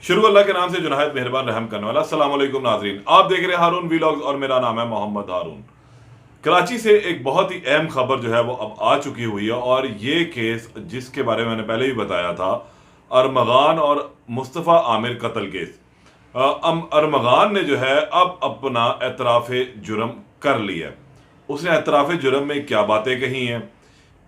शुरू अल्लाह के नाम से जो नहायत मेहरबान रहम करने वाला। अस्सलाम वालेकुम नाजरीन, आप देख रहे हैं हारून वीलॉग्स और मेरा नाम है मोहम्मद हारून। कराची से एक बहुत ही अहम खबर जो है वो अब आ चुकी हुई है और ये केस जिसके बारे में मैंने पहले भी बताया था, अरमगान और मुस्तफ़ा आमिर कत्ल केस। अरमगान ने जो है अब अपना एतराफ़ जुर्म कर लिया। उसने एतराफ़ जुर्म में क्या बातें कही हैं,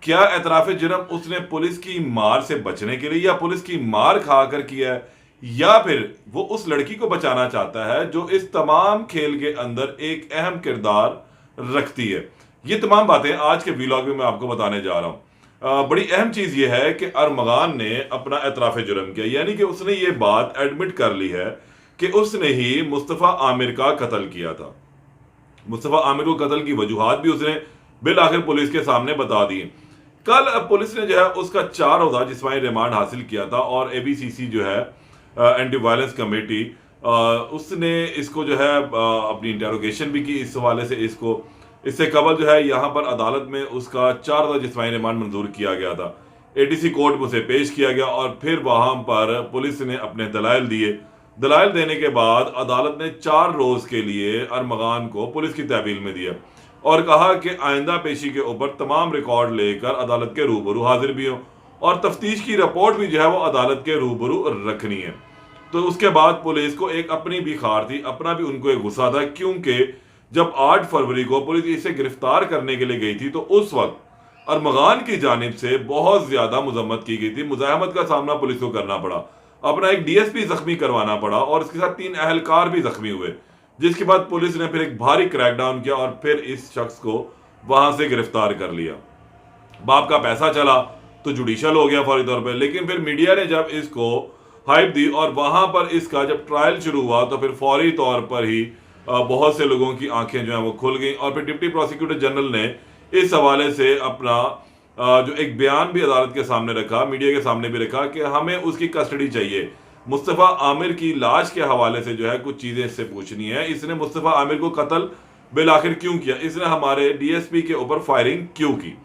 क्या एतराफ़ जुर्म उसने पुलिस की मार से बचने के लिए या पुलिस की मार खाकर किया है, या फिर वो उस लड़की को बचाना चाहता है जो इस तमाम खेल के अंदर एक अहम किरदार रखती है। ये तमाम बातें आज के व्लॉग में मैं आपको बताने जा रहा हूं। बड़ी अहम चीज ये है कि अरमगान ने अपना एतराफ़ जुर्म किया, यानी कि उसने ये बात एडमिट कर ली है कि उसने ही मुस्तफ़ा आमिर का कत्ल किया था। मुस्तफ़ा आमिर को कत्ल की वजूहात भी उसने बिल आखिर पुलिस के सामने बता दी। कल पुलिस ने जो है उसका 4 रोज़ा जिस्मानी रिमांड हासिल किया था और एबीसीसी जो है एंटी वायलेंस कमेटी, उसने इसको जो है अपनी इंटेरोगेशन भी की इस हवाले से। इससे कबल जो है यहाँ पर अदालत में उसका 4 रोज़ा जिस्मानी रिमांड मंजूर किया गया था। एटीसी कोर्ट में उसे पेश किया गया और फिर वहाँ पर पुलिस ने अपने दलाइल दिए। दलाइल देने के बाद अदालत ने 4 रोज के लिए अरमगान को पुलिस की तहवील में दिया और कहा कि आइंदा पेशी के ऊपर तमाम रिकॉर्ड लेकर अदालत के रूबरू हाजिर भी हो और तफ्तीश की रिपोर्ट भी जो है वो अदालत के रूबरू रखनी है। तो उसके बाद पुलिस को एक अपनी भी खार थी, अपना भी उनको एक गुस्सा था, क्योंकि जब 8 फरवरी को पुलिस इसे गिरफ्तार करने के लिए गई थी तो उस वक्त अरमगान की जानिब से बहुत ज्यादा मुजम्मत की गई थी। मुजाहमत का सामना पुलिस को करना पड़ा, अपना एक डीएसपी जख्मी करवाना पड़ा और इसके साथ 3 अहलकार भी जख्मी हुए, जिसके बाद पुलिस ने फिर एक भारी क्रैकडाउन किया और फिर इस शख्स को वहां से गिरफ्तार कर लिया। बाप का पैसा चला तो जुडिशल हो गया फौरी तौर पर, लेकिन फिर मीडिया ने जब इसको हाइप दी और वहां पर इसका जब ट्रायल शुरू हुआ तो फिर फौरी तौर पर ही बहुत से लोगों की आंखें जो है वो खुल गई और फिर डिप्टी प्रोसिक्यूटर जनरल ने इस हवाले से अपना जो एक बयान भी अदालत के सामने रखा, मीडिया के सामने भी रखा कि हमें उसकी कस्टडी चाहिए। मुस्तफ़ा आमिर की लाश के हवाले से जो है कुछ चीज़ें इससे पूछनी है। इसने मुस्तफ़ा आमिर को कत्ल बिल आखिर क्यों किया, इसने हमारे डीएसपी के ऊपर फायरिंग क्यों की।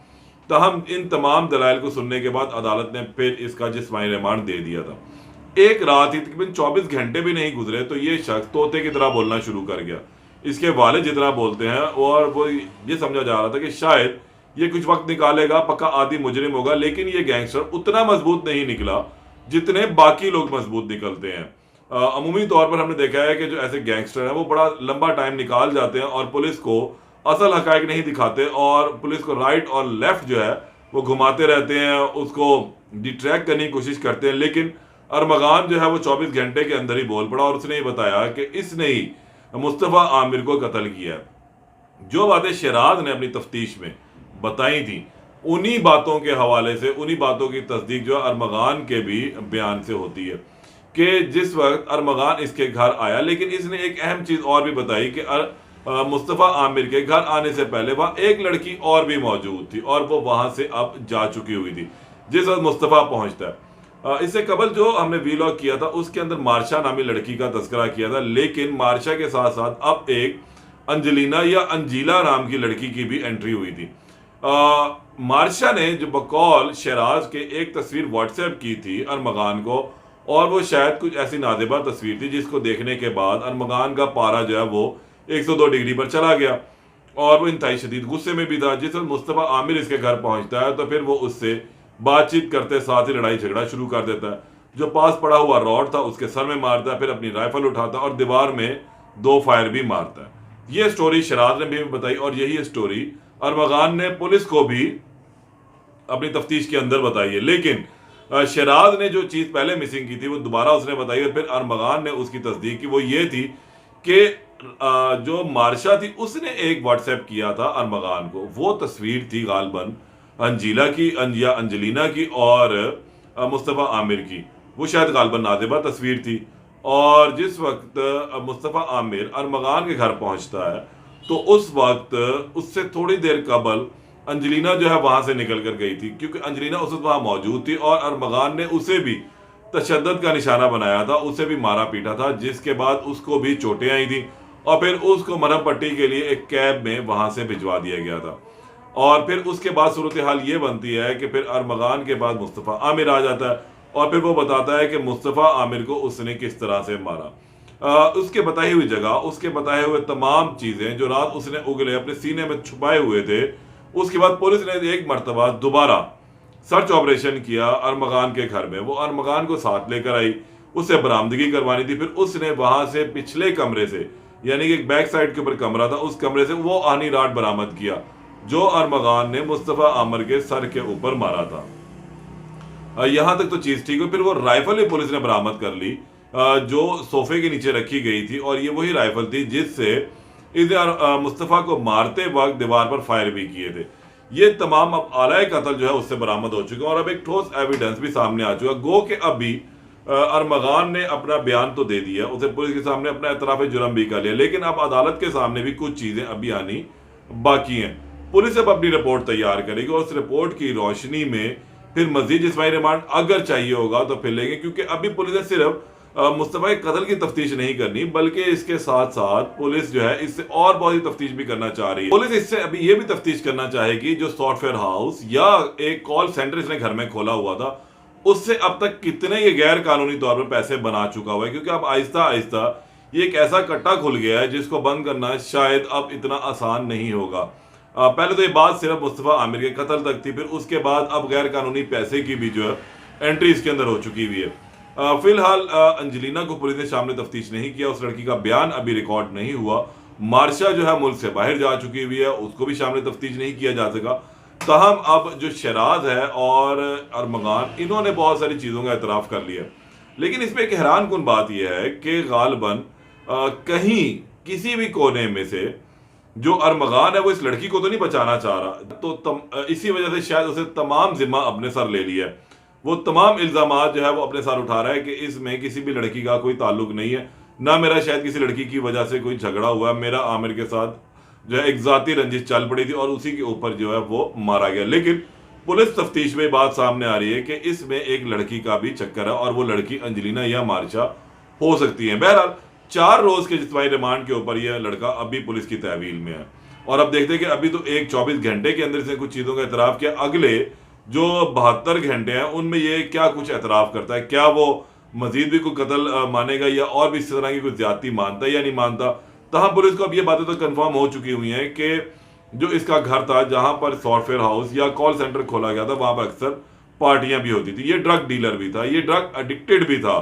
तो हम इन तमाम दलाइल को सुनने के बाद अदालत ने फिर इसका जिस्मानी रिमांड दे दिया था। एक रात ही तकरीबन 24 घंटे भी नहीं गुजरे तो ये शख्स तोते की तरह बोलना शुरू कर गया। इसके वालिद जितना बोलते हैं और वो ये समझा जा रहा था कि शायद ये कुछ वक्त निकालेगा, पक्का आदि मुजरिम होगा, लेकिन ये गैंगस्टर उतना मजबूत नहीं निकला जितने बाकी लोग मजबूत निकलते हैं। अमूमी तौर पर हमने देखा है कि जो ऐसे गैंगस्टर हैं वो बड़ा लंबा टाइम निकाल जाते हैं और पुलिस को असल हकायक नहीं दिखाते और पुलिस को राइट और लेफ्ट जो है वो घुमाते रहते हैं, उसको डिट्रैक्ट करने की कोशिश करते हैं। लेकिन अरमगान जो है वो 24 घंटे के अंदर ही बोल पड़ा और उसने ये बताया कि इसने ही मुस्तफ़ा आमिर को कत्ल किया। जो बातें शराद ने अपनी तफ्तीश में बताई थी उन्हीं बातों के हवाले से, उन्हीं बातों की तस्दीक जो है अरमगान के भी बयान से होती है कि जिस वक्त अरमगान इसके घर आया, लेकिन इसने एक अहम चीज़ और भी बताई कि मुस्तफ़ा आमिर के घर आने से पहले वहाँ एक लड़की और भी मौजूद थी और वो वहाँ से अब जा चुकी हुई थी जिस वक्त मुस्तफ़ा पहुँचता है। इससे कबल जो हमने वीलॉग किया था उसके अंदर मार्शा नामी लड़की का तस्करा किया था, लेकिन मार्शा के साथ साथ अब एक अंजलिना या अंजीला नाम की लड़की की भी एंट्री हुई थी। मार्शा ने जो बकौल शहराज के एक तस्वीर व्हाट्सएप की थी अरमगान को, और वो शायद कुछ ऐसी नादिबा तस्वीर थी जिसको देखने के बाद अरमगान का पारा जो है वो 102 डिग्री पर चला गया और वो इंतहाई शदीद गुस्से में भी था। जिस वक्त मुस्तफ़ा आमिर इसके घर पहुंचता है तो फिर वो उससे बातचीत करते साथ ही लड़ाई झगड़ा शुरू कर देता है। जो पास पड़ा हुआ रॉड था उसके सर में मारता है, फिर अपनी राइफल उठाता है और दीवार में 2 फायर भी मारता है। ये स्टोरी शराद ने भी बताई और यही स्टोरी अरमगान ने पुलिस को भी अपनी तफ्तीश के अंदर बताई है। लेकिन शराद ने जो चीज़ पहले मिसिंग की थी वो दोबारा उसने बताई और फिर अरमगान ने उसकी तस्दीक की। वो ये थी कि जो मार्शा थी उसने एक व्हाट्सएप किया था अरमगान को, वो तस्वीर थी गालबन अंजीला की या अंजलिना की और मुस्तफ़ा आमिर की, वो शायद गालबन नादिबा तस्वीर थी। और जिस वक्त मुस्तफ़ा आमिर अरमगान के घर पहुंचता है तो उस वक्त उससे थोड़ी देर कबल अंजलिना जो है वहां से निकल कर गई थी, क्योंकि अंजलिना उस वक्त वहां मौजूद थी और अरमगान ने उसे भी तशद्दुद का निशाना बनाया था, उसे भी मारा पीटा था, जिसके बाद उसको भी चोटें आई थी और फिर उसको मरहम पट्टी के लिए एक कैब में वहां से भिजवा दिया गया था। और फिर उसके बाद सूरत हाल ये बनती है कि फिर अरमगान के बाद मुस्तफ़ा आमिर आ जाता है और फिर वो बताता है कि मुस्तफ़ा आमिर को उसने किस तरह से मारा। उसके बताई हुई जगह, उसके बताए हुए तमाम चीज़ें जो रात उसने उगले अपने सीने में छुपाए हुए थे, उसके बाद पुलिस ने एक मरतबा दोबारा सर्च ऑपरेशन किया अरमगान के घर में। वो अरमगान को साथ लेकर आई, उससे बरामदगी करवानी थी। फिर उसने वहां से पिछले कमरे से, यानी कि एक बैक साइड के ऊपर कमरा था, उस कमरे से वो आनी राड बरामद किया जो अरमगान ने मुस्तफ़ा आमिर के सर के ऊपर मारा था। यहां तक तो चीज ठीक हुई। फिर वो राइफल ही पुलिस ने बरामद कर ली जो सोफे के नीचे रखी गई थी, और ये वही राइफल थी जिससे इस मुस्तफ़ा को मारते वक्त दीवार पर फायर भी किए थे। ये तमाम अब आलाए कत्ल जो है उससे बरामद हो चुके हैं और अब एक ठोस एविडेंस भी सामने आ चुका। गो के अभी अरमगान ने अपना बयान तो दे दिया, उसे पुलिस के सामने अपना एतराफ जुर्म भी कर लिया, लेकिन अब अदालत के सामने भी कुछ चीजें अभी आनी बाकी हैं। पुलिस अब अपनी रिपोर्ट तैयार करेगी और उस रिपोर्ट की रोशनी में फिर मजीद जिस्मानी रिमांड अगर चाहिए होगा तो फिर लेंगे, क्योंकि अभी पुलिस ने सिर्फ मुस्तफ़ा के कत्ल की तफ्तीश नहीं करनी, बल्कि इसके साथ साथ पुलिस जो है इससे और बहुत ही तफ्तीश भी करना चाह रही है। पुलिस इससे अभी ये भी तफ्तीश करना चाहेगी जो सॉफ्टवेयर हाउस या एक कॉल सेंटर इसने घर में खोला हुआ था, उससे अब तक कितने ये गैर कानूनी तौर पर पैसे बना चुका हुआ है, क्योंकि अब आहिस्ता आहिस्ता ये एक ऐसा कट्टा खुल गया है जिसको बंद करना शायद अब इतना आसान नहीं होगा। पहले तो ये बात सिर्फ मुस्तफ़ा आमिर के कत्ल तक थी, फिर उसके बाद अब गैर कानूनी पैसे की भी जो है एंट्री इसके अंदर हो चुकी हुई है। फिलहाल अंजलिना को पुलिस ने सामने तफ्तीश नहीं किया, उस लड़की का बयान अभी रिकॉर्ड नहीं हुआ। मार्शा जो है मुल्क से बाहर जा चुकी हुई है, उसको भी सामने तफ्तीश नहीं किया जा सका। तहम अब जो शराज है और अरमगान, इन्होंने बहुत सारी चीज़ों का एतराफ़ कर लिया, लेकिन इसमें एक हैरान कुन बात यह है कि गालिबन कहीं किसी भी कोने में से जो अरमगान है वो इस लड़की को तो नहीं बचाना चाह रहा, तो इसी वजह से शायद उसे तमाम जिम्मा अपने सर ले लिया है। वो तमाम इल्जामात जो है वो अपने सर उठा रहा है कि इसमें किसी भी लड़की का कोई ताल्लुक नहीं है, ना मेरा शायद किसी लड़की की वजह से कोई झगड़ा हुआ है, मेरा आमिर के साथ जो है एक जाती रंजिश चल पड़ी थी और उसी के ऊपर जो है वो मारा गया। लेकिन पुलिस तफ्तीश में बात सामने आ रही है कि इसमें एक लड़की का भी चक्कर है और वो लड़की अंजलिना या मार्शा हो सकती है। बहरहाल 4 रोज के जिस्मानी रिमांड के ऊपर यह लड़का अभी पुलिस की तहवील में है और अब देखते हैं कि अभी तो एक 24 घंटे के अंदर इसने कुछ चीजों का एतराफ किया, अगले जो 72 घंटे हैं उनमें ये क्या कुछ एतराफ करता है, क्या वो मजीद भी कोई कत्ल मानेगा या और भी इस तरह की कुछ ज्यादती मानता है या नहीं मानता। तहाँ पुलिस को अब ये बातें तो कंफर्म हो चुकी हुई हैं कि जो इसका घर था जहां पर सॉफ्टवेयर हाउस या कॉल सेंटर खोला गया था वहां पर अक्सर पार्टियां भी होती थी। ये ड्रग डीलर भी था, ये ड्रग एडिक्टेड भी था,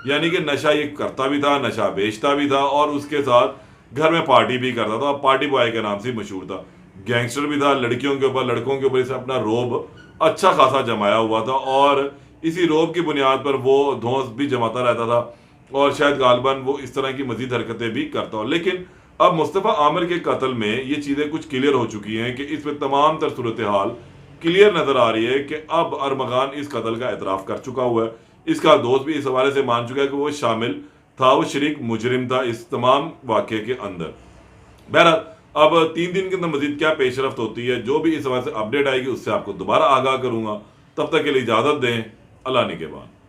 यानी कि नशा ये करता भी था, नशा बेचता भी था और उसके साथ घर में पार्टी भी करता था, पार्टी बॉय के नाम से मशहूर था। गैंगस्टर भी था, लड़कियों के ऊपर लड़कों के ऊपर इसे अपना रोब अच्छा खासा जमाया हुआ था और इसी रोब की बुनियाद पर वो धौंस भी जमाता रहता था और शायद गालिबन वो इस तरह की मजीद हरकतें भी करता हो। लेकिन अब मुस्तफ़ा आमिर के कत्ल में ये चीज़ें कुछ क्लियर हो चुकी हैं कि इसमें तमाम तर सूरत हाल क्लियर नजर आ रही है कि अब अरमगान इस कत्ल का एतराफ़ कर चुका हुआ है। इसका दोस्त भी इस हवाले से मान चुका है कि वो शामिल था, वो शरीक मुजरिम था इस तमाम वाक़े के अंदर। बहरहाल अब 3 दिन के अंदर मजीद क्या पेशरफ्त होती है, जो भी इस हवाले से अपडेट आएगी उससे आपको दोबारा आगाह करूंगा। तब तक के लिए इजाज़त दें। अल्लाह निगहबान।